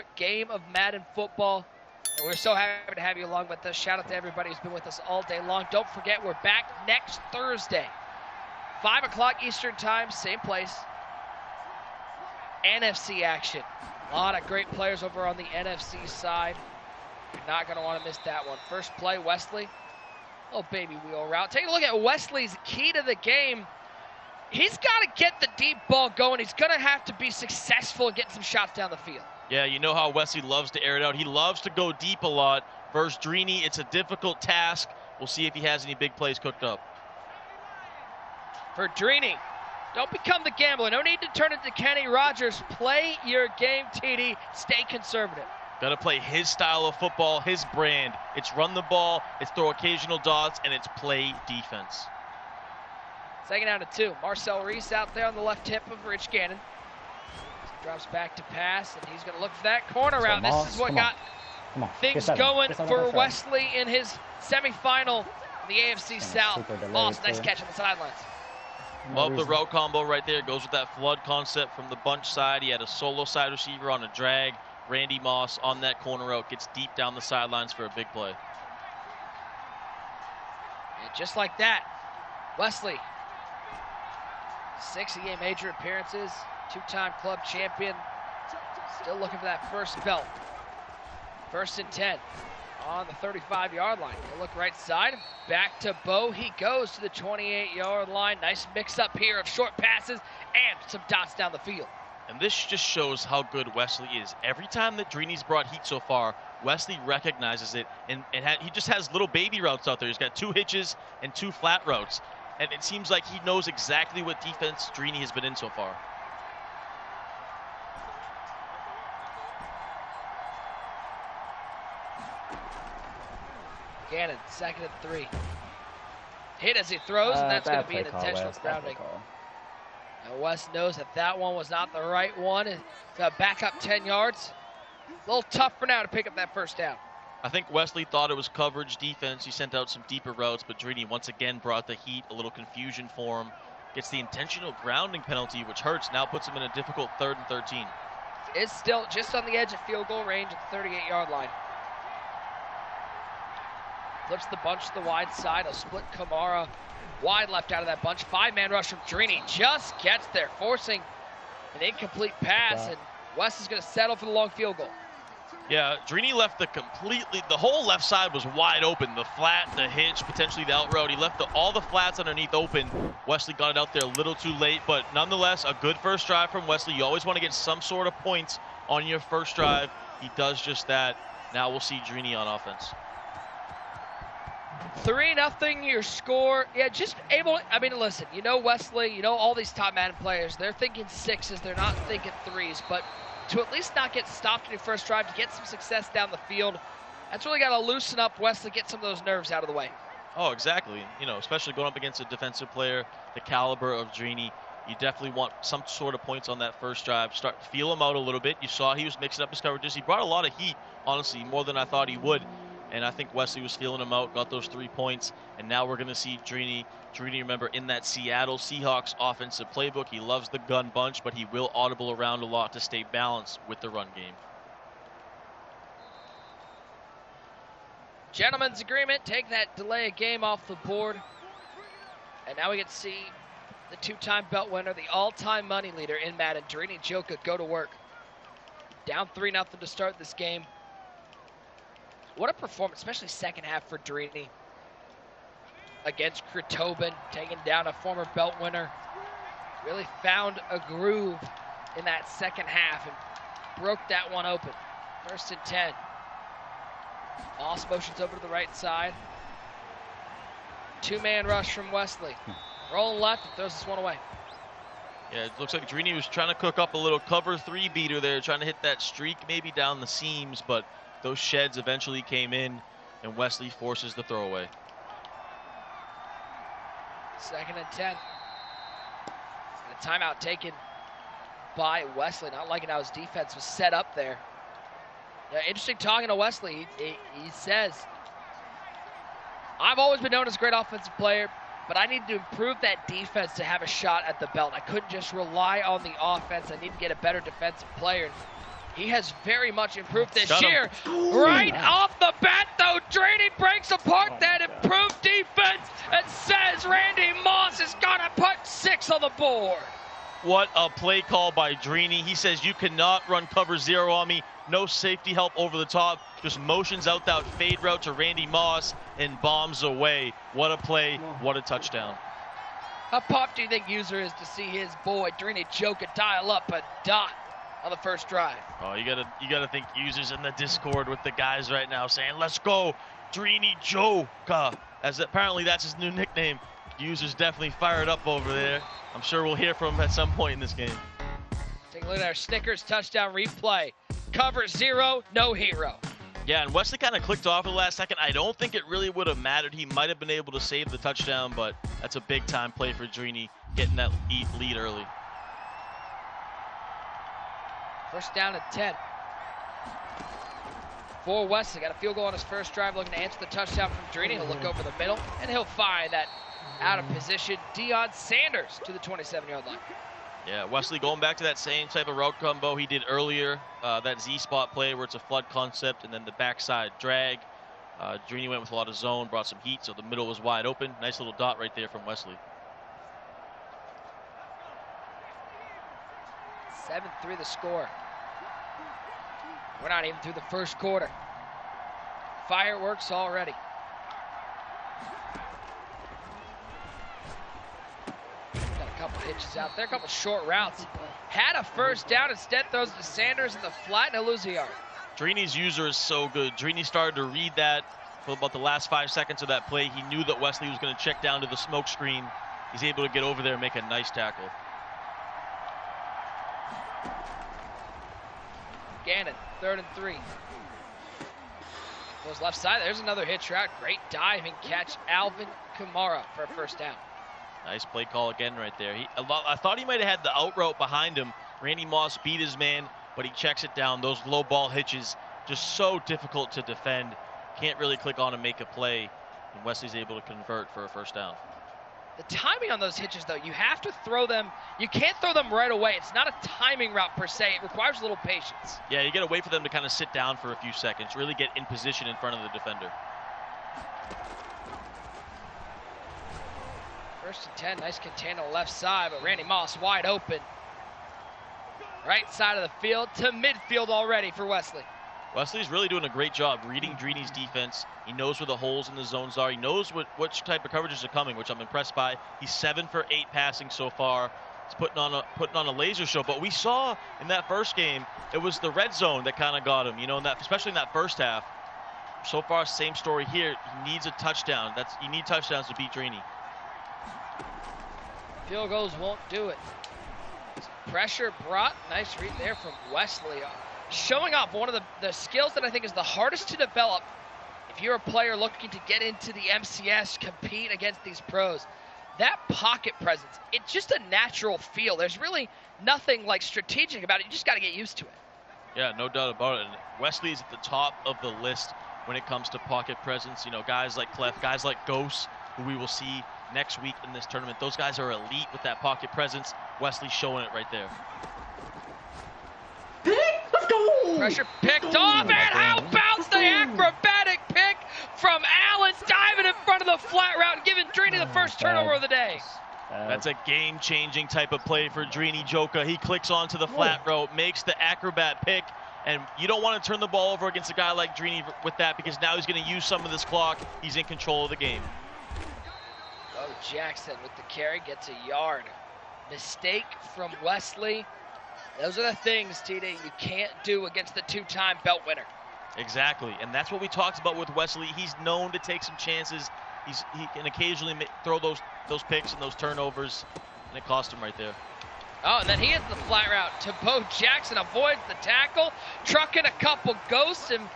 another game of Madden football. And we're so happy to have you along with us. Shout out to everybody who's been with us all day long. Don't forget, we're back next Thursday, 5 o'clock Eastern time, same place. NFC action. A lot of great players over on the NFC side. You're not going to want to miss that one. First play, Wesley. Little baby wheel route. Take a look at Wesley's key to the game. He's got to get the deep ball going. He's going to have to be successful in getting some shots down the field. Yeah, you know how Wesley loves to air it out. He loves to go deep a lot. Versus Drini, it's a difficult task. We'll see if he has any big plays cooked up. For Drini, don't become the gambler. No need to turn into Kenny Rogers. Play your game, TD. Stay conservative. Got to play his style of football, his brand. It's run the ball, it's throw occasional dots, and it's play defense. Second down to 2. Marcel Reese out there on the left hip of Rich Gannon. Drops back to pass, and he's going to look for that corner route. This is what got things going for Wesley in his semifinal in the AFC South. Moss, nice catch on the sidelines. Love the route combo right there. Goes with that flood concept from the bunch side. He had a solo side receiver on a drag. Randy Moss on that corner route gets deep down the sidelines for a big play. And just like that, Wesley, 6 major appearances, 2-time club champion, still looking for that first belt. 1st and 10 on the 35-yard line. He'll look right side, back to Bo. He goes to the 28-yard line. Nice mix-up here of short passes and some dots down the field. And this just shows how good Wesley is. Every time that Drini's brought heat so far, Wesley recognizes it, and he just has little baby routes out there. He's got 2 hitches and 2 flat routes. And it seems like he knows exactly what defense Drini has been in so far. Gannon, 2nd and 3. Hit as he throws, and that's going to be an intentional grounding. Now Wes knows that that one was not the right one. He's got back up 10 yards. A little tough for now to pick up that first down. I think Wesley thought it was coverage defense. He sent out some deeper routes, but Drini once again brought the heat, a little confusion for him. Gets the intentional grounding penalty, which hurts. Now puts him in a difficult 3rd and 13. It's still just on the edge of field goal range at the 38-yard line. Flips the bunch to the wide side. He'll split Kamara wide left out of that bunch. 5-man rush from Drini. Just gets there, forcing an incomplete pass, and Wes is going to settle for the long field goal. Yeah, Drini left the whole left side was wide open. The flat, the hitch, potentially the out route. He left all the flats underneath open. Wesley got it out there a little too late, but nonetheless, a good first drive from Wesley. You always want to get some sort of points on your first drive. He does just that. Now we'll see Drini on offense. 3-0 your score. Yeah, just able, I mean, listen, you know Wesley, you know all these top Madden players, they're thinking 6s, they're not thinking 3s, but to at least not get stopped in your first drive, to get some success down the field, that's really got to loosen up Wesley, get some of those nerves out of the way. Oh, exactly. You know, especially going up against a defensive player, the caliber of Drini, you definitely want some sort of points on that first drive. Start to feel him out a little bit. You saw he was mixing up his coverages. He brought a lot of heat, honestly, more than I thought he would. And I think Wesley was feeling him out, got those 3 points. And now we're going to see Drini. Drini, remember, in that Seattle Seahawks offensive playbook, he loves the gun bunch, but he will audible around a lot to stay balanced with the run game. Gentlemen's agreement, take that delay of game off the board. And now we get to see the 2-time belt winner, the all-time money leader in Madden, Drini Joka, go to work. Down 3-0 to start this game. What a performance, especially second half for Drini. Against Kretobin, taking down a former belt winner. Really found a groove in that second half and broke that one open. 1st and 10. Moss motions over to the right side. 2-man rush from Wesley. Rolling left and throws this one away. Yeah, it looks like Drini was trying to cook up a little cover 3 beater there, trying to hit that streak maybe down the seams, but those sheds eventually came in, and Wesley forces the throwaway. 2nd and 10. A timeout taken by Wesley. Not liking how his defense was set up there. Yeah, interesting talking to Wesley. He says, I've always been known as a great offensive player, but I need to improve that defense to have a shot at the belt. I couldn't just rely on the offense. I need to get a better defensive player. He has very much improved this Got him. year. Right off the bat, though, Drini breaks apart that improved defense and says Randy Moss is going to put 6 on the board. What a play call by Drini. He says, you cannot run cover 0 on me. No safety help over the top. Just motions out that fade route to Randy Moss and bombs away. What a play. What a touchdown. How pumped do you think User is to see his boy Drini Joka dial up a dot on the first drive? Oh, you gotta think User's in the Discord with the guys right now saying, let's go, Drini Joka. As apparently that's his new nickname. User's definitely fired up over there. I'm sure we'll hear from him at some point in this game. Take a look at our Snickers touchdown replay. Cover 0, no hero. Yeah, and Wesley kind of clicked off at the last second. I don't think it really would have mattered. He might have been able to save the touchdown, but that's a big-time play for Drini, getting that lead early. First down at 10. For Wesley, got a field goal on his first drive, looking to answer the touchdown from Drini. He'll look over the middle, and he'll find that out of position Deion Sanders to the 27-yard line. Yeah, Wesley going back to that same type of route combo he did earlier, that Z-spot play where it's a flood concept and then the backside drag. Drini went with a lot of zone, brought some heat, so the middle was wide open. Nice little dot right there from Wesley. 7-3 the score. We're not even through the first quarter. Fireworks already. Got a couple hitches out there, a couple short routes. Had a first down, instead throws to Sanders in the flat, and he'll lose a yard. Drini's user is so good. Drini started to read that for about the last 5 seconds of that play. He knew that Wesley was going to check down to the smoke screen. He's able to get over there and make a nice tackle. Gannon, 3rd and 3. Goes left side. There's another hitch route. Great diving catch. Alvin Kamara for a first down. Nice play call again right there. I thought he might have had the out route behind him. Randy Moss beat his man, but he checks it down. Those low ball hitches, just so difficult to defend. Can't really click on and make a play. And Wesley's able to convert for a first down. The timing on those hitches, though, you have to throw them. You can't throw them right away. It's not a timing route per se. It requires a little patience. Yeah, you got to wait for them to kind of sit down for a few seconds, really get in position in front of the defender. 1st and 10, nice contain on the left side, but Randy Moss wide open. Right side of the field to midfield already for Wesley. Wesley's really doing a great job reading Drini's defense. He knows where the holes in the zones are. He knows which type of coverages are coming, which I'm impressed by. He's 7 for 8 passing so far. He's putting on a laser show. But we saw in that first game, it was the red zone that kind of got him. You know, especially in that first half. So far, same story here. He needs a touchdown. You need touchdowns to beat Drini. Field goals won't do it. Pressure brought. Nice read there from Wesley. Showing off one of the skills that I think is the hardest to develop if you're a player looking to get into the MCS, compete against these pros. That pocket presence, it's just a natural feel. There's really nothing like strategic about it. You just got to get used to it. Yeah, no doubt about it. And Wesley's at the top of the list when it comes to pocket presence. You know, guys like Clef, guys like Ghost, who we will see next week in this tournament. Those guys are elite with that pocket presence. Wesley's showing it right there. Let's go! Pressure picked off, and how about the acrobatic pick from Allen, diving in front of the flat route and giving Drini the first turnover of the day. That's a game-changing type of play for Drini Joka. He clicks onto the flat route, makes the acrobat pick, and you don't want to turn the ball over against a guy like Drini with that, because now he's going to use some of this clock. He's in control of the game. Oh, Jackson with the carry gets a yard. Mistake from Wesley. Those are the things, TD, you can't do against the 2-time belt winner. Exactly, and that's what we talked about with Wesley. He's known to take some chances. He can occasionally throw those picks and those turnovers, and it cost him right there. Oh, and then he hits the flat route to Bo Jackson, avoids the tackle, trucking a couple ghosts and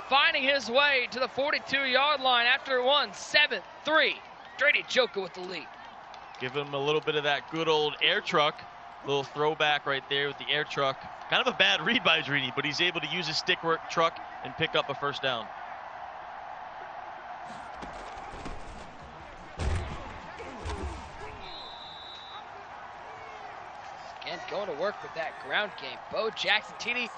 finding his way to the 42-yard line after it won 7-3. Drini Joka with the lead. Give him a little bit of that good old air truck. Little throwback right there with the air truck. Kind of a bad read by Drini, but he's able to use his stick work truck and pick up a first down. Again, going to work with that ground game. Bo Jackson, TD,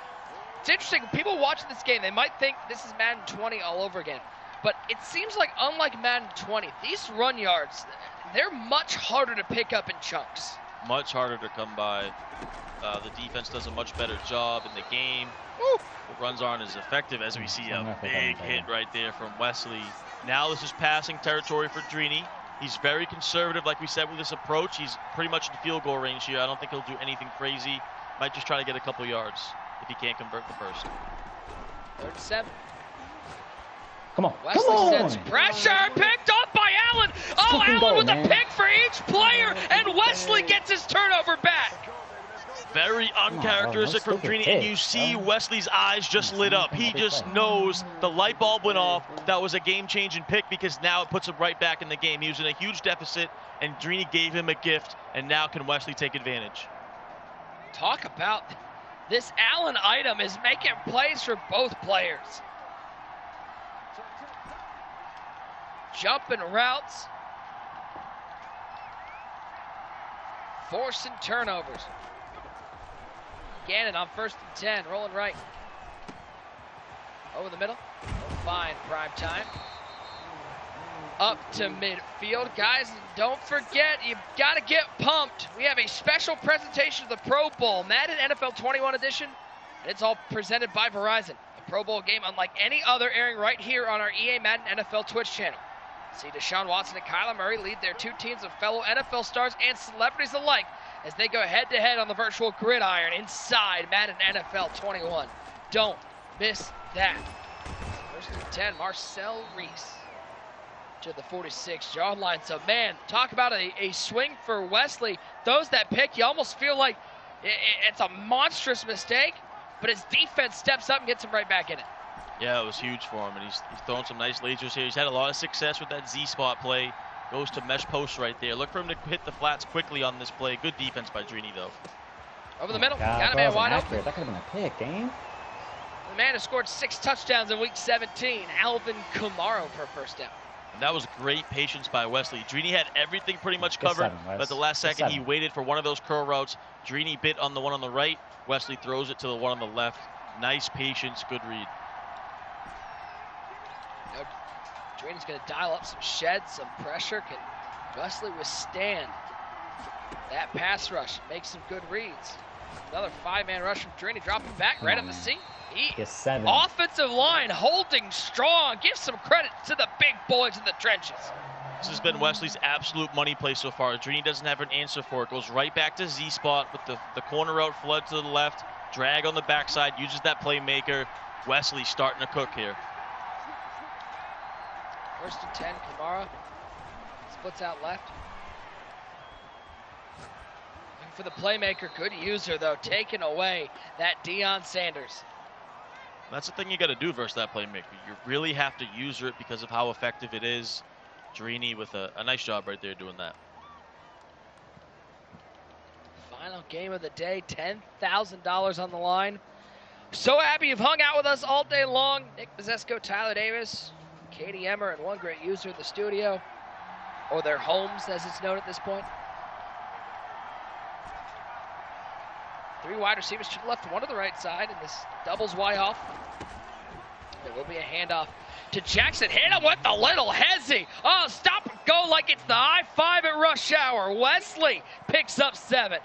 It's interesting. People watching this game, they might think this is Madden 20 all over again. But it seems like, unlike Madden 20, these run yards, they're much harder to pick up in chunks. Much harder to come by. The defense does a much better job in the game. Woo. The runs aren't as effective as we see a big hit right there from Wesley. Now this is passing territory for Drini. He's very conservative, like we said, with this approach. He's pretty much in field goal range here. I don't think he'll do anything crazy. Might just try to get a couple yards if he can't convert the first. 3rd and 7. Come on. Wesley Come on. sends pressure, picked off by Allen. Oh, Allen with a pick for each player, and Wesley gets his turnover back. Very uncharacteristic from Drini, and you see Wesley's eyes just lit up. He just knows the light bulb went off. That was a game-changing pick because now it puts him right back in the game. He was in a huge deficit, and Drini gave him a gift, and now can Wesley take advantage? Talk about this Allen item is making plays for both players. Jumping routes. Forcing turnovers. Gannon on 1st and 10, rolling right. Over the middle. Fine, prime time. Up to midfield. Guys, don't forget, you've got to get pumped. We have a special presentation of the Pro Bowl, Madden NFL 21 edition, and it's all presented by Verizon. A Pro Bowl game unlike any other, airing right here on our EA Madden NFL Twitch channel. See Deshaun Watson and Kyler Murray lead their two teams of fellow NFL stars and celebrities alike as they go head-to-head on the virtual gridiron inside Madden NFL 21. Don't miss that. 1st and 10, Marcel Reese to the 46-yard line. So, man, talk about a swing for Wesley. Throws that pick, you almost feel like it's a monstrous mistake, but his defense steps up and gets him right back in it. Yeah, it was huge for him, and he's throwing some nice lasers here. He's had a lot of success with that Z-spot play. Goes to mesh post right there. Look for him to hit the flats quickly on this play. Good defense by Drini, though. Over the middle. God, Got a man wide open. That could have been a pick, game. The man who scored 6 touchdowns in Week 17, Alvin Kamara for a first down. And that was great patience by Wesley. Drini had everything pretty much covered, but at the last second he waited for one of those curl routes. Drini bit on the one on the right. Wesley throws it to the one on the left. Nice patience, good read. Drini's going to dial up some sheds, some pressure. Can Wesley withstand that pass rush? Make some good reads. Another 5-man rush from Drini, dropping back right on the seam. Offensive line holding strong. Give some credit to the big boys in the trenches. This has been Wesley's absolute money play so far. Drini doesn't have an answer for it. Goes right back to Z-spot with the corner out flood to the left. Drag on the backside, uses that playmaker. Wesley starting to cook here. 1st and 10, Kamara splits out left. Looking for the playmaker, good user though, taking away that Deion Sanders. That's the thing you got to do versus that playmaker. You really have to use it because of how effective it is. Drini with a nice job right there doing that. Final game of the day, $10,000 on the line. So happy you've hung out with us all day long. Nick Mazesco, Tyler Davis, Katie Emmer, and one great user in the studio, or their homes as it's known at this point. 3 wide receivers to the left, 1 to the right side, and this doubles Y off. There will be a handoff to Jackson. Hit him with the little hezzy. Oh, stop and go like it's the I-5 at rush hour. Wesley picks up 7.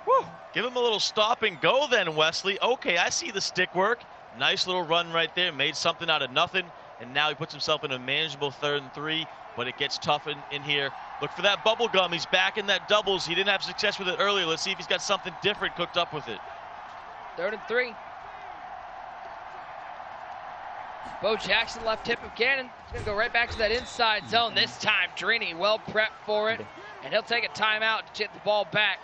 Woo. Give him a little stop and go then, Wesley. Okay, I see the stick work. Nice little run right there. Made something out of nothing. And now he puts himself in a manageable 3rd and 3, but it gets tough in here. Look for that bubble gum. He's back in that doubles. He didn't have success with it earlier. Let's see if he's got something different cooked up with it. 3rd and 3. Bo Jackson left tip of Gannon. He's going to go right back to that inside zone. This time, Drini well prepped for it, and he'll take a timeout to get the ball back.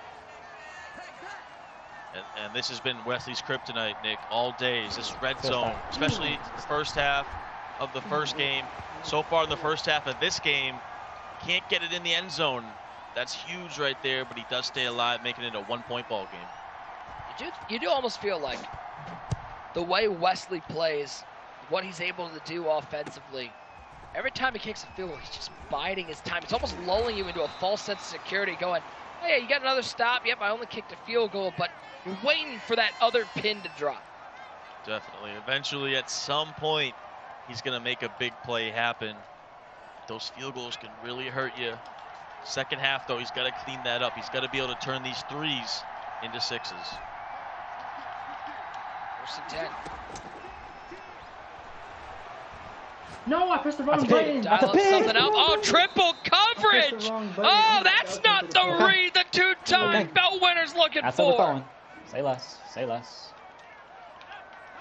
And this has been Wesley's kryptonite, Nick, all days. This red zone, especially the first half of the first game. So far in the first half of this game, can't get it in the end zone. That's huge right there, but he does stay alive, making it a 1-point ball game. You do almost feel like the way Wesley plays, what he's able to do offensively, every time he kicks a field goal, he's just biding his time. It's almost lulling you into a false sense of security, going, oh yeah, you got another stop. Yep, I only kicked a field goal, but you're waiting for that other pin to drop. Definitely. Eventually, at some point, he's going to make a big play happen. Those field goals can really hurt you. Second half, though, he's got to clean that up. He's got to be able to turn these threes into sixes. First and 10. No, I pressed the wrong Dial button. up something else. Oh, triple coverage. Oh, that's not the read the two-time belt winner's looking That's what we're for. calling. Say less. Say less.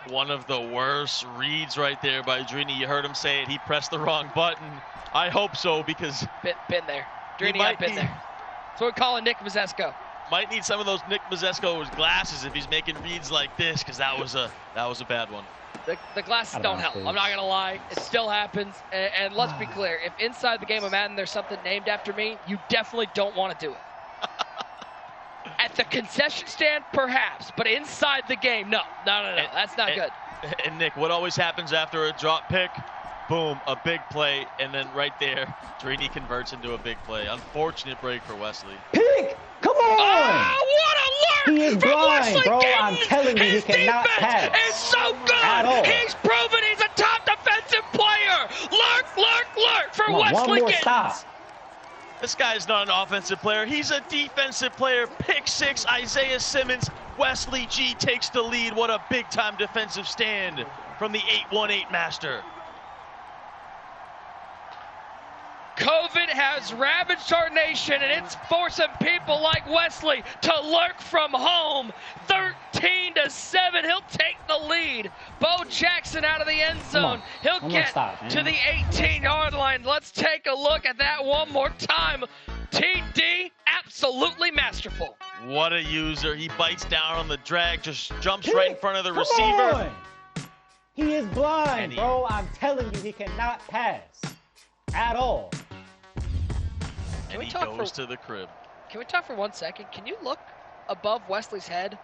One of the worst reads right there by Drini. You heard him say it. He pressed the wrong button. I hope so, because Been there. Drini, I've been there. That's what we call Nick Mazesco. might need some of those Nick Mazesco's glasses if he's making reads like this, because that was a bad one. The glasses don't help. I'm not going to lie. It still happens. And let's be clear. If inside the game of Madden there's something named after me, you definitely don't want to do it. At the concession stand, perhaps. But inside the game, no. No. That's not good. And Nick, what always happens after a drop pick? Boom, a big play. And then right there, Drini converts into a big play. Unfortunate break for Wesley. Pick! Come on! Oh, what a lurk! He is from blind, Wesley bro. Giddens. I'm telling you, he His cannot defense pass. is so good. At all. He's proven he's a top defensive player. Lurk for Come on, Wesley one more Giddens. stop. This guy's not an offensive player. He's a defensive player. Pick six, Isaiah Simmons. Wesley G takes the lead. What a big-time defensive stand from the 8-1-8 master. COVID has ravaged our nation, and it's forcing people like Wesley to lurk from home. 13-7, he'll take the lead. Bo Jackson out of the end zone. He'll get to the 18-yard line. Let's take a look at that one more time. TD, absolutely masterful. What a user. He bites down on the drag, just jumps right in front of the receiver. On. He is blind, bro. I'm telling you, he cannot pass at all. And he goes to the crib. Can we talk for 1 second? Can you look above Wesley's head?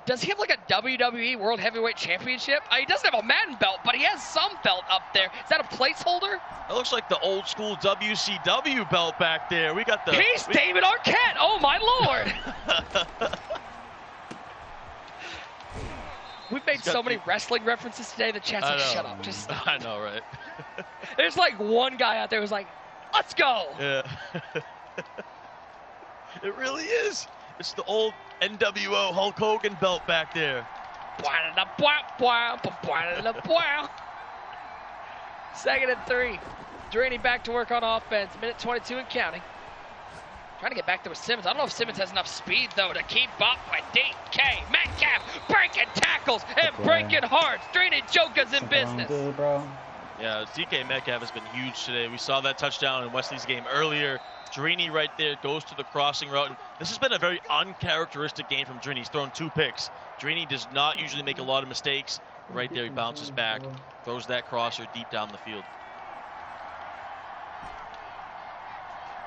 Does he have like a WWE World Heavyweight Championship? He doesn't have a Madden belt, but he has some belt up there. Is that a placeholder? That looks like the old school WCW belt back there. We got the. He's David Arquette. Oh my Lord. We've made so many wrestling references today. The chat's like, shut up, just stop. I know, right? There's like one guy out there who's like, let's go. Yeah. It really is. It's the old NWO Hulk Hogan belt back there. Second and 3. Drini back to work on offense. Minute 22 and counting. Trying to get back there with Simmons. I don't know if Simmons has enough speed, though, to keep up with DK Metcalf. Breaking tackles and breaking hearts. Drini Joka's in business. Good, bro. Yeah, DK Metcalf has been huge today. We saw that touchdown in Wesley's game earlier. Drini right there goes to the crossing route. This has been a very uncharacteristic game from Drini. He's thrown 2 picks. Drini does not usually make a lot of mistakes. Right there, he bounces back, throws that crosser deep down the field.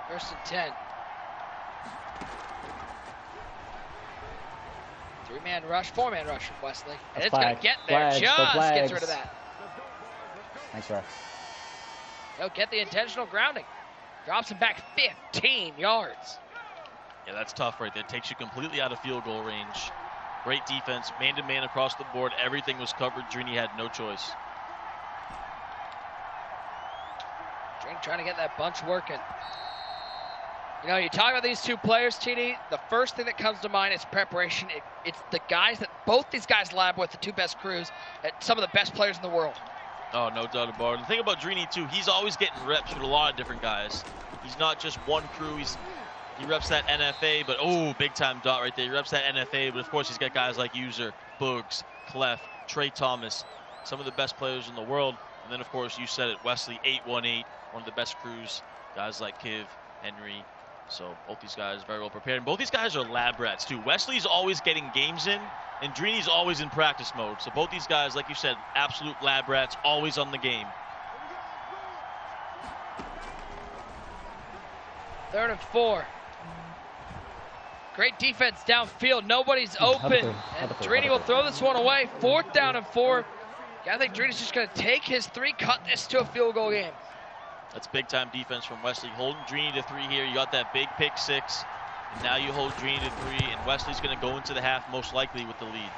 First and 10. 3-man rush, 4-man rush from Wesley. And it's going to get there. Just gets rid of that. Nice rush. He'll get the intentional grounding. Drops him back 15 yards. Yeah, that's tough right there. Takes you completely out of field goal range. Great defense, man-to-man across the board. Everything was covered. Drini had no choice. Drini trying to get that bunch working. You know, you talk about these two players, TD, the first thing that comes to mind is preparation. It's the guys that both these guys lab with, the 2 best crews, some of the best players in the world. Oh, no doubt about it. The thing about Drini, too, he's always getting reps with a lot of different guys. He's not just one crew. He reps that NFA, but big-time dot right there. He reps that NFA, but of course he's got guys like User, Boogs, Clef, Trey Thomas, some of the best players in the world. And then, of course, you said it, Wesley, 8-1-8, one of the best crews. Guys like Kiv, Henry. So both these guys very well prepared. And both these guys are lab rats, too. Wesley's always getting games in, and Drini's always in practice mode. So both these guys, like you said, absolute lab rats, always on the game. 3rd and 4. Great defense downfield. Nobody's open. And Drini will throw this one away. 4th down and 4. I think Drini's just going to take his 3, cut this to a field goal game. That's big-time defense from Wesley. Holding Drini to 3 here. You got that big pick 6. And now you hold Drini to 3. And Wesley's going to go into the half most likely with the lead.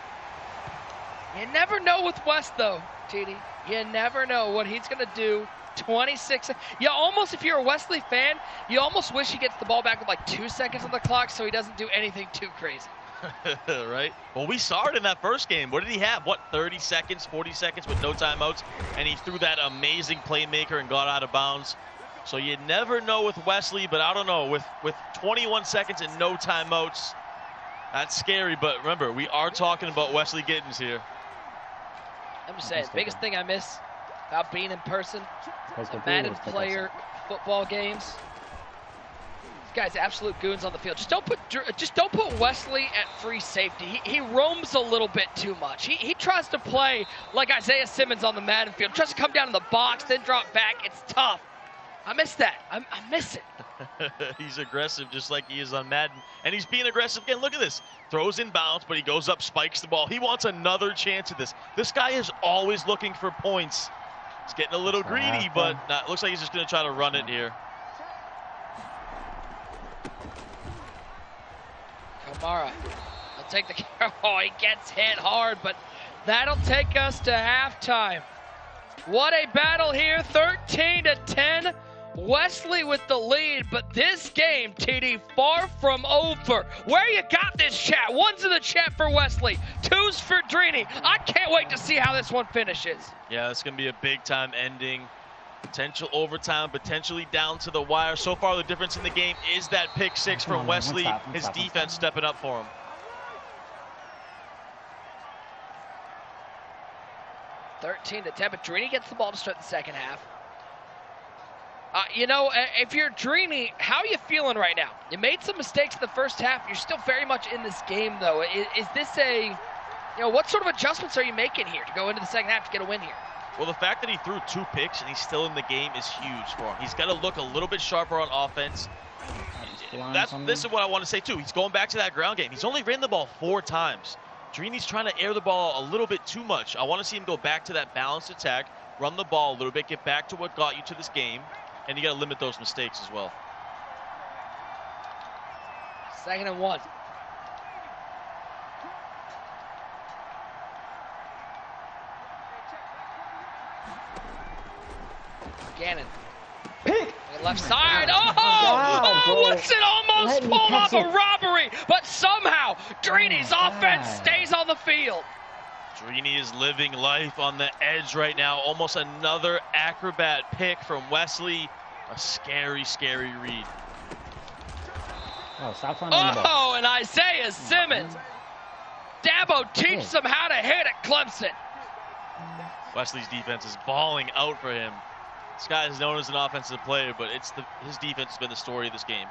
You never know with West, though, TD. You never know what he's going to do. 26. You almost, if you're a Wesley fan, you almost wish he gets the ball back with like 2 seconds on the clock so he doesn't do anything too crazy. Right? Well, we saw it in that first game. What did he have? What, 30 seconds, 40 seconds with no timeouts? And he threw that amazing playmaker and got out of bounds. So you never know with Wesley, but I don't know. With 21 seconds and no timeouts, that's scary. But remember, we are talking about Wesley Giddens here. I'm just saying, biggest thing I miss about being in person, Madden player football games. This guy's absolute goons on the field. Just don't put Wesley at free safety. He roams a little bit too much. He tries to play like Isaiah Simmons on the Madden field. Tries to come down in the box, then drop back. It's tough. I miss that. I miss it. He's aggressive just like he is on Madden. And he's being aggressive again. Look at this. Throws in bounds, but he goes up, spikes the ball. He wants another chance at this. This guy is always looking for points. He's getting a little greedy, but it looks like he's just going to try to run it here. Kamara. He'll take the... Oh, he gets hit hard, but that'll take us to halftime. What a battle here, 13-10. Wesley with the lead, but this game, TD, far from over. Where you got this chat? One's in the chat for Wesley, two's for Drini. I can't wait to see how this one finishes. Yeah, it's going to be a big-time ending. Potential overtime, potentially down to the wire. So far, the difference in the game is that pick six from Wesley. His defense stepping up for him. (13-10), but Drini gets the ball to start the second half. You know, if you're Drini, how are you feeling right now? You made some mistakes in the first half. You're still very much in this game, though. Is this a, you know, what sort of adjustments are you making here to go into the second half to get a win here? Well, the fact that he threw 2 picks and he's still in the game is huge for him. He's got to look a little bit sharper on offense. This is what I want to say, too. He's going back to that ground game. He's only ran the ball 4 times. Drini's trying to air the ball a little bit too much. I want to see him go back to that balanced attack, run the ball a little bit, get back to what got you to this game. And you got to limit those mistakes as well. 2nd and 1. Gannon. Pick. Left side. Oh, what's it almost pulled off a robbery, but somehow Drini's offense stays on the field. Drini is living life on the edge right now. Almost another acrobat pick from Wesley. A scary, scary read. Oh, stop playing on the ball. Oh, and Isaiah Simmons. Dabo teaches him how to hit at Clemson. Wesley's defense is balling out for him. This guy is known as an offensive player, but his defense has been the story of this game.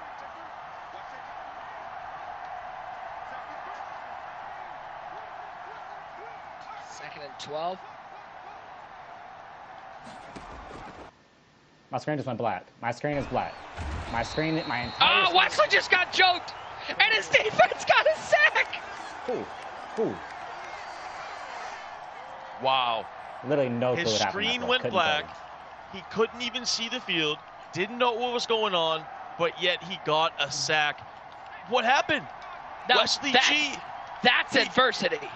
Second and 12. My screen just went black. My screen is black. My entire Oh, Wesley just got joked, and his defense got a sack. Ooh. Wow. Literally no clue His what happened. screen went black. He couldn't even see the field. Didn't know what was going on, but yet he got a sack. What happened? Now, Wesley G. That's adversity.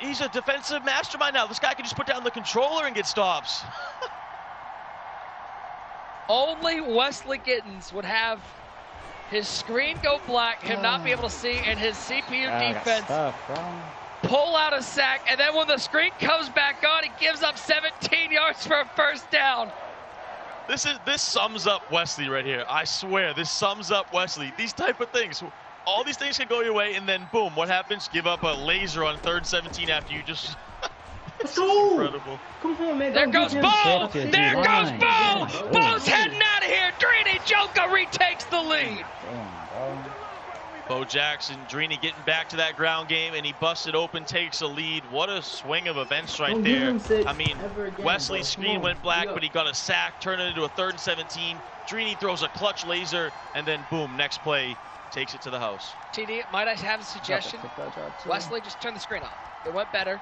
He's a defensive mastermind now. This guy can just put down the controller and get stops. Only Wesley Giddens would have his screen go black, him not be able to see, and his CPU defense pull out a sack. And then when the screen comes back on, he gives up 17 yards for a first down. This sums up Wesley right here. I swear, this sums up Wesley. These type of things. All these things can go your way, and then boom, what happens? Give up a laser on 3rd and 17 after you just... Let's go! Incredible. Come on, man. There goes Bo! There goes Bo! Bo's heading out of here. Drini Joka retakes the lead. Bo Jackson, Drini getting back to that ground game, and he busted open, takes a lead. What a swing of events right there. I mean, Wesley's screen went black, but he got a sack, turned it into a 3rd and 17. Drini throws a clutch laser, and then boom, next play, takes it to the house. TD, might I have a suggestion? Wesley, just turn the screen off. It went better.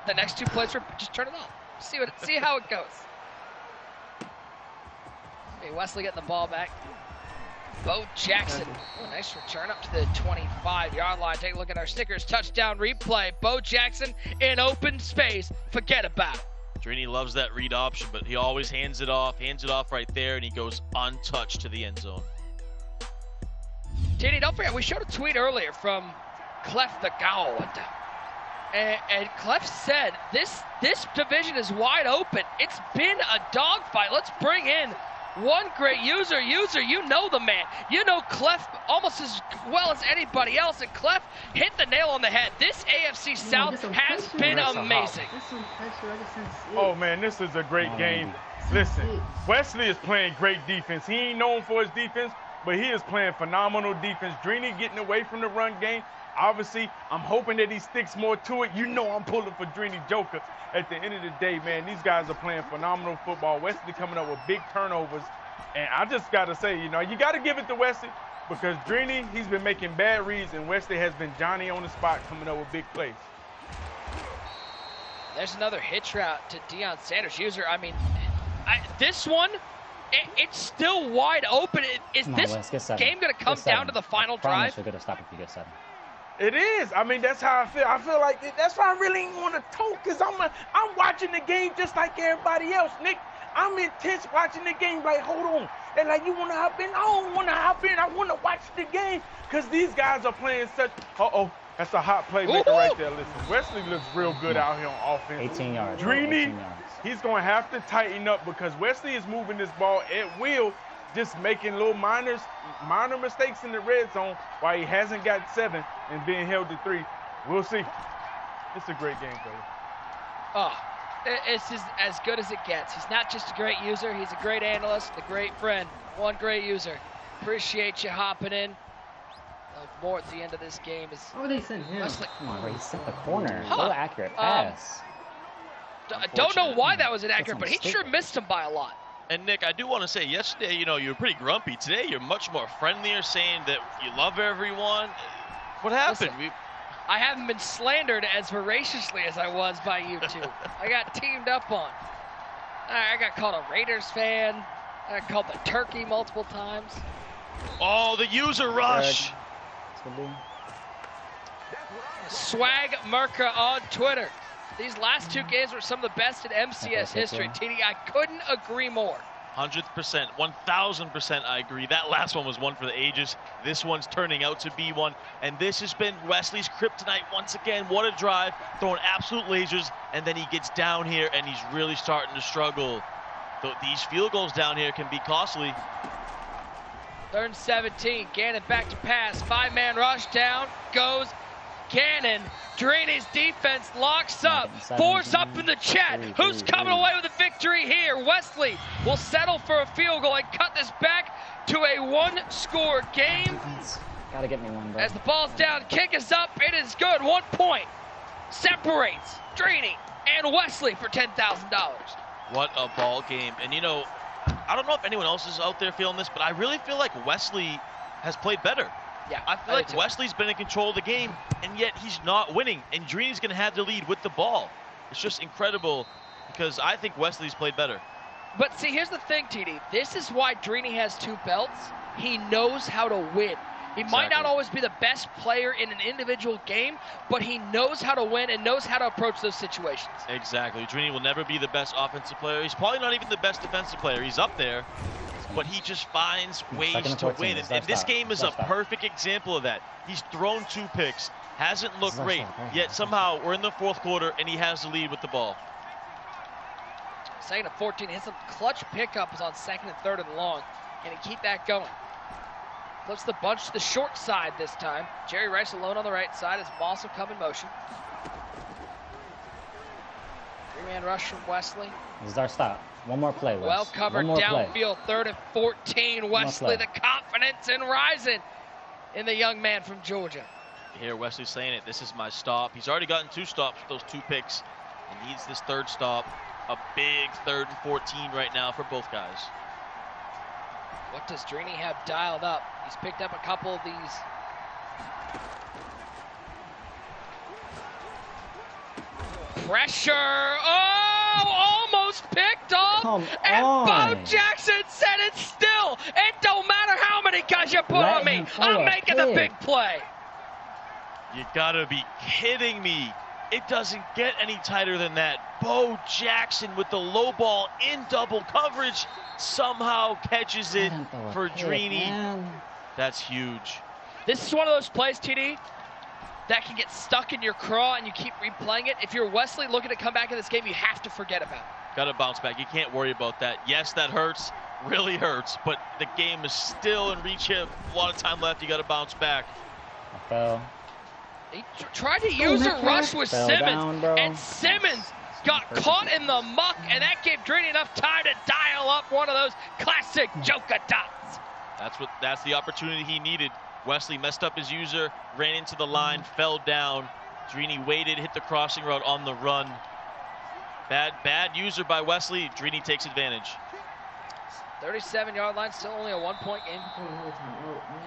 The next 2 plays, just turn it off. See how it goes. Hey, Wesley getting the ball back. Bo Jackson, nice return up to the 25-yard line. Take a look at our stickers. Touchdown replay. Bo Jackson in open space. Forget about it. Drini loves that read option, but he always hands it off right there, and he goes untouched to the end zone. TD, don't forget, we showed a tweet earlier from Clef the God. And Clef said, this division is wide open. It's been a dogfight. Let's bring in one great user. You know the man. You know Clef almost as well as anybody else. And Clef hit the nail on the head. This AFC South has been amazing. Oh, man, this is a great game. Listen, Wesley is playing great defense. He ain't known for his defense, but he is playing phenomenal defense. Drini getting away from the run game. Obviously, I'm hoping that he sticks more to it. You know I'm pulling for Drini Joker. At the end of the day, man, these guys are playing phenomenal football. Wesley coming up with big turnovers. And I just got to say, you know, you got to give it to Wesley because Drini, he's been making bad reads, and Wesley has been Johnny on the spot coming up with big plays. There's another hitch route to Deion Sanders. User, I mean, this one, it's still wide open. Is this game going to come down to the final drive? I promise you're going to stop if you get 7. It is. I mean, that's how I feel. I feel like that's why I really ain't want to talk, because I'm watching the game just like everybody else, Nick. I'm intense watching the game. Like, hold on. And like, you want to hop in? I don't want to hop in. I want to watch the game because these guys are playing such. Uh-oh. That's a hot playmaker right there. Listen, Wesley looks real good out here on offense. 18 yards. Drini, he's going to have to tighten up because Wesley is moving this ball at will, just making little minor mistakes in the red zone while he hasn't got 7 and being held to 3. We'll see. It's a great game, brother. Oh, it's just as good as it gets. He's not just a great user, he's a great analyst, a great friend. One great user. Appreciate you hopping in. More at the end of this game is. Oh, they sent him. Come on, bro, he set the corner. Little accurate pass. I don't know why that was inaccurate, but he sure missed him by a lot. And Nick, I do want to say, yesterday, you know, you were pretty grumpy. Today, you're much more friendlier, saying that you love everyone. What happened? Listen, I haven't been slandered as voraciously as I was by you two. I got teamed up on. I got called a Raiders fan. I got called the turkey multiple times. Oh, the user rush. Swag Merca on Twitter. These last 2 games were some of the best in MCS history. TD, I couldn't agree more. 100%, 1,000% I agree. That last one was one for the ages. This one's turning out to be one. And this has been Wesley's kryptonite once again. What a drive, throwing absolute lasers. And then he gets down here and he's really starting to struggle. These field goals down here can be costly. 3rd and 17, Gannon back to pass, 5-man rush, down goes Gannon. Drini's defense locks up, 4's up in the chat. Who's coming away with the victory here? Wesley will settle for a field goal and cut this back to a 1-score game. Gotta get me one, bro. As the ball's down, kick is up, it is good. 1 point separates Drini and Wesley for $10,000. What a ball game. And you know, I don't know if anyone else is out there feeling this, but I really feel like Wesley has played better. Yeah, I feel like Wesley's been in control of the game, and yet he's not winning. And Drini's going to have the lead with the ball. It's just incredible because I think Wesley's played better. But see, here's the thing, TD. This is why Drini has 2 belts. He knows how to win. He might not always be the best player in an individual game, but he knows how to win and knows how to approach those situations. Exactly. Drini will never be the best offensive player. He's probably not even the best defensive player. He's up there, but he just finds ways to win. And this game is a perfect example of that. He's thrown 2 picks, hasn't looked great, yet somehow we're in the 4th quarter and he has the lead with the ball. 2nd and 14, hit some clutch pickups on 2nd and 3rd and long. Can he keep that going? Flips the bunch to the short side this time. Jerry Rice alone on the right side as Moss will come in motion. 3-man rush from Wesley. This is our stop. One more play, Wes. Well covered downfield, 3rd and 14. Wesley, the confidence and rising in the young man from Georgia. You hear Wesley saying it, this is my stop. He's already gotten 2 stops with those 2 picks. He needs this 3rd stop. A big 3rd and 14 right now for both guys. What does Drini have dialed up? He's picked up a couple of these. Pressure. Oh, almost picked off. And Bo Jackson said it still. It don't matter how many guys you put on me. I'm making the big play. You gotta be kidding me. It doesn't get any tighter than that. Bo Jackson with the low ball in double coverage somehow catches it for Drini. That's huge. This is one of those plays, TD, that can get stuck in your craw and you keep replaying it. If you're Wesley looking to come back in this game, you have to forget about it. Got to bounce back. You can't worry about that. Yes, that hurts, really hurts, but the game is still in reach here. A lot of time left. You got to bounce back. I fell. He tried to use a rush with Simmons, and Simmons got caught in the muck, and that gave Drini enough time to dial up one of those classic Joker dots. That's the opportunity he needed. Wesley messed up his user, ran into the line, fell down. Drini waited, hit the crossing route on the run. Bad user by Wesley. Drini takes advantage. 37-yard line, still only a 1-point game.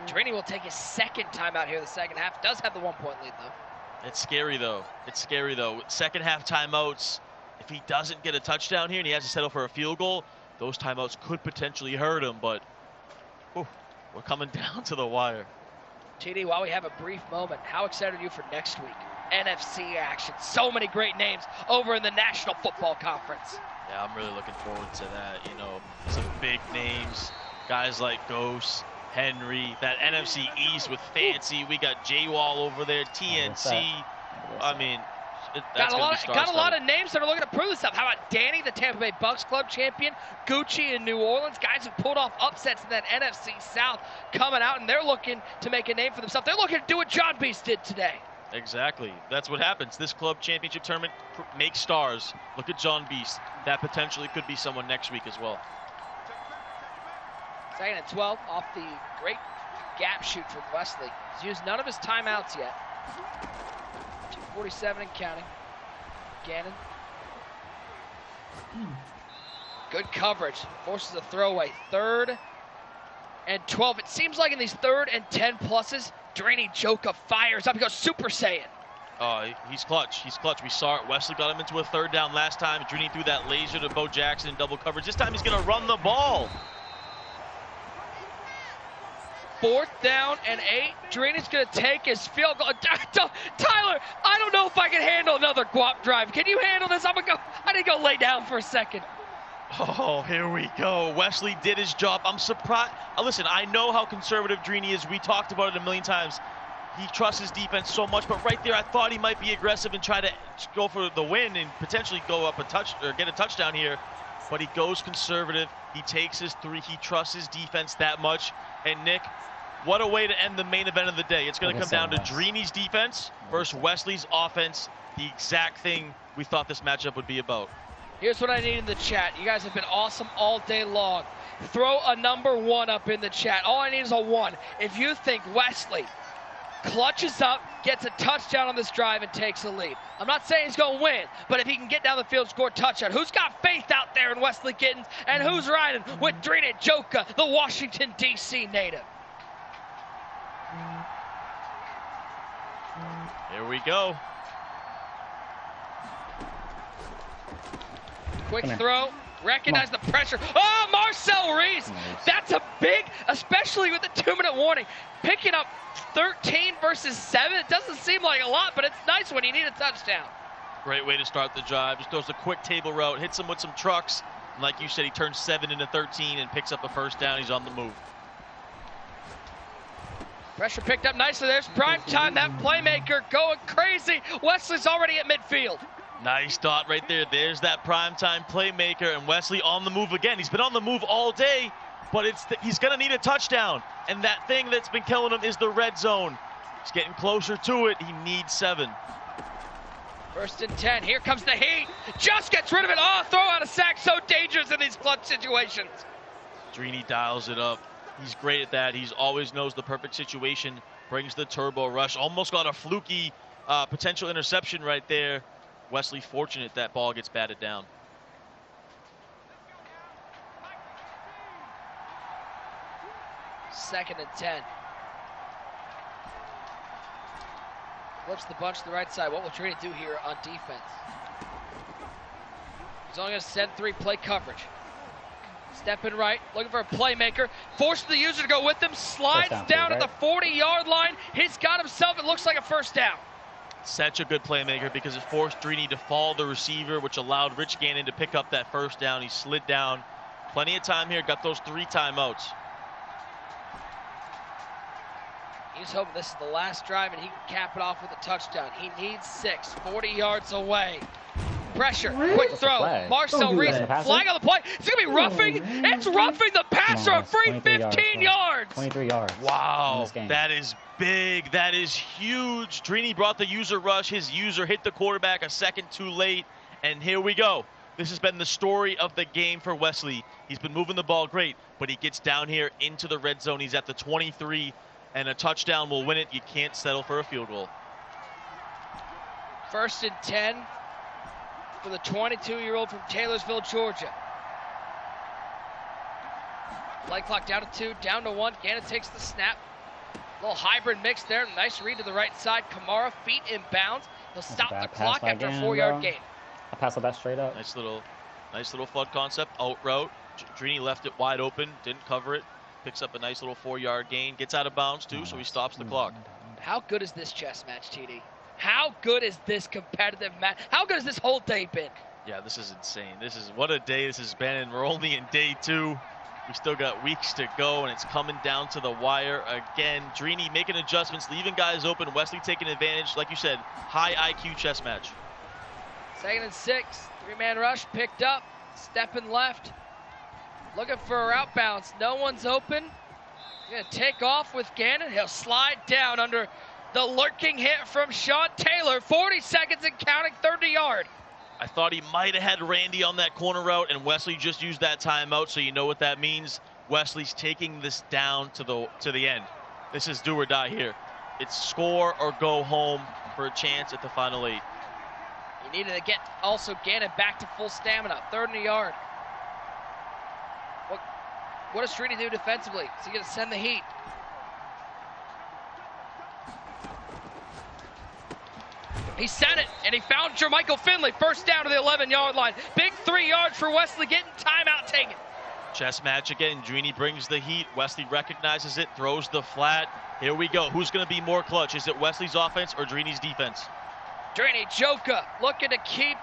Drini will take his second timeout here in the second half. Does have the 1-point lead, though. It's scary, though. Second half timeouts, if he doesn't get a touchdown here and he has to settle for a field goal, those timeouts could potentially hurt him, but we're coming down to the wire. TD, while we have a brief moment, how excited are you for next week? NFC action. So many great names over in the National Football Conference. Yeah, I'm really looking forward to that. You know, some big names, guys like Ghost, Henry, that NFC East with Fancy. We got J-Wall over there, TNC. I mean, that's got a lot of names that are looking to prove this up. How about Danny, the Tampa Bay Bucks Club champion, Gucci in New Orleans, guys who pulled off upsets in that NFC South coming out, and they're looking to make a name for themselves. They're looking to do what John Beast did today. Exactly. That's what happens. This club championship tournament makes stars. Look at John Beast. That potentially could be someone next week as well. Second and 12 off the great gap shoot from Wesley. He's used none of his timeouts yet. 2:47 and counting. Gannon. Good coverage. Forces a throwaway. 3rd and 12. It seems like in these 3rd and 10 pluses, Drini Joka fires up. He goes Super Saiyan. Oh, he's clutch. We saw it. Wesley got him into a 3rd down last time. Drini threw that laser to Bo Jackson in double coverage. This time he's going to run the ball. 4th down and 8. Drini's going to take his field goal. Tyler, I don't know if I can handle another guap drive. Can you handle this? I need to go lay down for a second. Oh, here we go. Wesley did his job. I'm surprised. Listen, I know how conservative Drini is. We talked about it a million times. He trusts his defense so much, but right there, I thought he might be aggressive and try to go for the win and potentially go up get a touchdown here. But he goes conservative. He takes his 3. He trusts his defense that much. And Nick, what a way to end the main event of the day. It's going to come down to Drini's defense versus Wesley's offense. The exact thing we thought this matchup would be about. Here's what I need in the chat. You guys have been awesome all day long. Throw a number 1 up in the chat. All I need is a 1. If you think Wesley clutches up, gets a touchdown on this drive, and takes a lead. I'm not saying he's going to win, but if he can get down the field, score a touchdown. Who's got faith out there in Wesley Gittins, and who's riding with Drini Joka, the Washington, D.C. native? Here we go. Quick throw. Recognize the pressure. Oh, Marcel Reese. That's a big, especially with the 2-minute warning. Picking up 13 versus 7. It doesn't seem like a lot, but it's nice when you need a touchdown. Great way to start the drive. Just throws a quick table route, hits him with some trucks. And like you said, he turns 7 into 13 and picks up a 1st down. He's on the move. Pressure picked up nicely. There's prime time. That playmaker going crazy. Wesley's already at midfield. Nice dot right there. There's that primetime playmaker, and Wesley on the move again. He's been on the move all day, but he's going to need a touchdown. And that thing that's been killing him is the red zone. He's getting closer to it. He needs 7. 1st and 10. Here comes the heat. Just gets rid of it. Oh, throw out a sack. So dangerous in these clutch situations. Drini dials it up. He's great at that. He always knows the perfect situation. Brings the turbo rush. Almost got a fluky potential interception right there. Wesley fortunate that ball gets batted down. Second and 10. Flips the bunch to the right side. What will Drini do here on defense? He's only going to send 3 play coverage. Stepping right, looking for a playmaker. Forced the user to go with him. Slides down at the 40-yard line. He's got himself, it looks like a first down. Such a good playmaker because it forced Drini to follow the receiver, which allowed Rich Gannon to pick up that first down. He slid down. Plenty of time here, got those 3 timeouts. He's hoping this is the last drive and he can cap it off with a touchdown. He needs 6, 40 yards away. Pressure, quick throw. Marcel Reese, flag on the play. It's going to be roughing. It's roughing the passer, a free 15 yards. 23 yards. Wow, that is big. That is huge. Drini brought the user rush. His user hit the quarterback a second too late. And here we go. This has been the story of the game for Wesley. He's been moving the ball great, but he gets down here into the red zone. He's at the 23, and a touchdown will win it. You can't settle for a field goal. 1st and 10 for the 22-year-old from Taylorsville, Georgia. Play clock down to 2, down to 1. Gannon takes the snap. Little hybrid mix there. Nice read to the right side. Kamara, feet in bounds. He'll stop the clock after a 4-yard gain. I pass it back straight up. Nice little flood concept. Out route. Drini left it wide open. Didn't cover it. Picks up a nice little 4-yard gain. Gets out of bounds too, so he stops the clock. How good is this chess match, TD? How good is this competitive match? How good has this whole day been? Yeah, this is insane. This is what a day this has been, and we're only in day 2. We still got weeks to go, and it's coming down to the wire again. Drini making adjustments, leaving guys open. Wesley taking advantage. Like you said, high IQ chess match. 2nd and 6. 3-man rush picked up. Stepping left. Looking for a route bounce. No one's open. Going to take off with Gannon. He'll slide down under the lurking hit from Sean Taylor. 40 seconds and counting, 30-yard. I thought he might have had Randy on that corner route, and Wesley just used that timeout, so you know what that means. Wesley's taking this down to the end. This is do or die here. It's score or go home for a chance at the final 8. He needed to get also Gannon back to full stamina. 3rd and a yard. What does Drini do defensively? Is he going to send the heat? He sent it, and he found Jermichael Finley. First down to the 11-yard line. Big 3 yards for Wesley, getting timeout taken. Chess match again. Drini brings the heat. Wesley recognizes it, throws the flat. Here we go. Who's going to be more clutch? Is it Wesley's offense or Drini's defense? Drini Joka looking to keep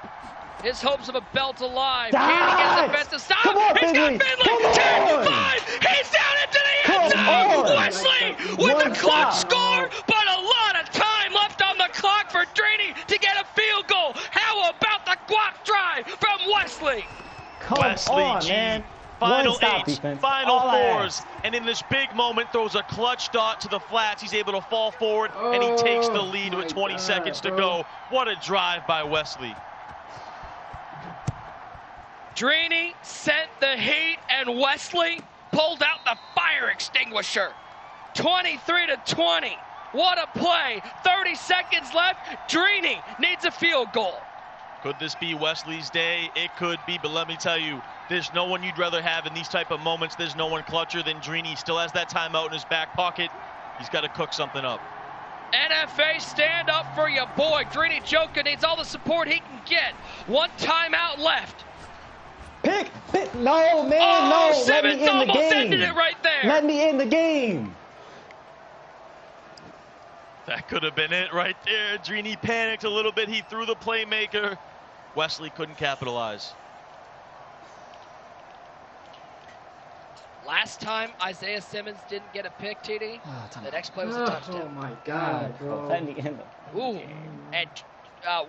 his hopes of a belt alive. Gannon gets defensive stop. On, He's got Finley. 10, 5. He's down into the end zone. Wesley with the clutch score, but a lot of time left on the clock for Drini to get a field goal. How about the guac drive from Wesley? Come on, man. Final 8s, defense. final 4s, and in this big moment throws a clutch dot to the flats. He's able to fall forward, and he takes the lead with 20 seconds to go. What a drive by Wesley. Drini sent the heat, and Wesley pulled out the fire extinguisher. 23-20. What a play. 30 seconds left. Drini needs a field goal. Could this be Wesley's day? It could be, but let me tell you, there's no one you'd rather have in these type of moments. There's no one clutcher than Drini. He still has that timeout in his back pocket. He's got to cook something up. NFA, stand up for your boy. Drini Joka needs all the support he can get. 1 timeout left. Pick. No, man, no. Simmons almost ended it right there. Let me in the game. That could have been it right there. Drini panicked a little bit. He threw the playmaker. Wesley couldn't capitalize. Last time Isaiah Simmons didn't get a pick, TD, the next play was a touchdown. Oh my God, bro. Let me in the Ooh, and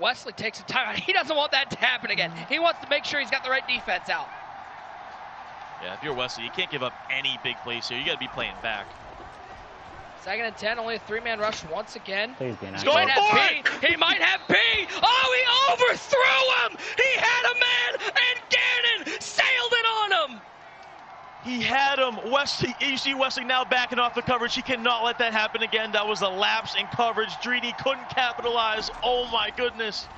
Wesley takes a timeout. He doesn't want that to happen again. He wants to make sure he's got the right defense out. Yeah, if you're Wesley, you can't give up any big plays here. You got to be playing back. 2nd and 10, only a 3-man rush once again. Please be nice. He's going for it! He might have P! Oh, he overthrew him! He had a man, and Gannon sailed it on him! He had him. Wesley, you see Wesley now backing off the coverage. He cannot let that happen again. That was a lapse in coverage. Drini couldn't capitalize. Oh, my goodness.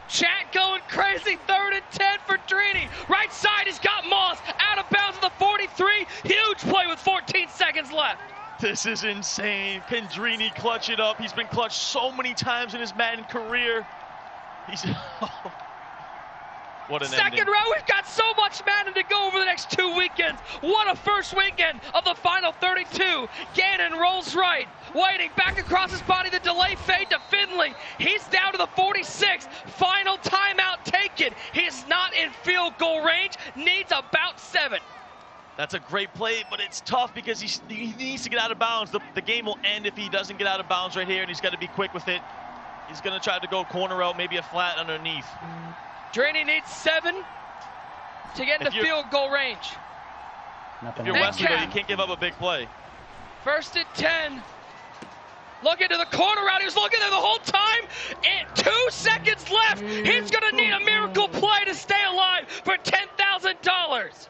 Chat going crazy. 3rd and 10 for Drini. Right side, he's got Moss out of bounds at the 43. Huge play with 14 seconds left. This is insane. Can Drini clutch it up? He's been clutched so many times in his Madden career. He's What an Second ending. row, we've got so much Madden to go over the next 2 weekends. What a first weekend of the final 32. Gannon rolls right. Whiting back across his body, the delay fade to Finley. He's down to the 46. Final timeout taken. He's not in field goal range, needs about 7. That's a great play, but it's tough because he needs to get out of bounds. The game will end if he doesn't get out of bounds right here, and he's got to be quick with it. He's going to try to go corner out, maybe a flat underneath. Drini needs 7 to get into field goal range. If you're Wesley, though, you can't give up a big play. First and 10. Looking to the corner route. He was looking there the whole time. And 2 seconds left. He's going to need a miracle play to stay alive for $10,000.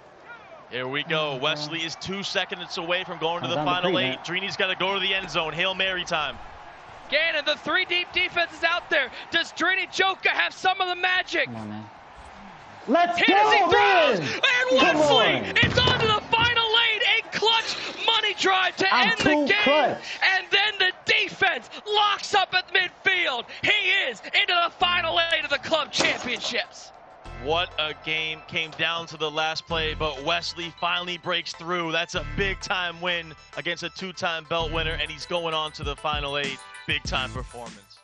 Here we go. Wesley is 2 seconds away from going to the final 8. Drini's got to go to the end zone. Hail Mary time. Gannon, the 3 deep defense is out there. Does Drini Joka have some of the magic? Come on, man. Let's Hit go, as he throws, man. and Wesley is on to the final 8. A clutch money drive to end the game. Clutch. And then the defense locks up at midfield. He is into the final 8 of the club championships. What a game. Came down to the last play, but Wesley finally breaks through. That's a big-time win against a 2-time belt winner, and he's going on to the final 8. Big-time performance.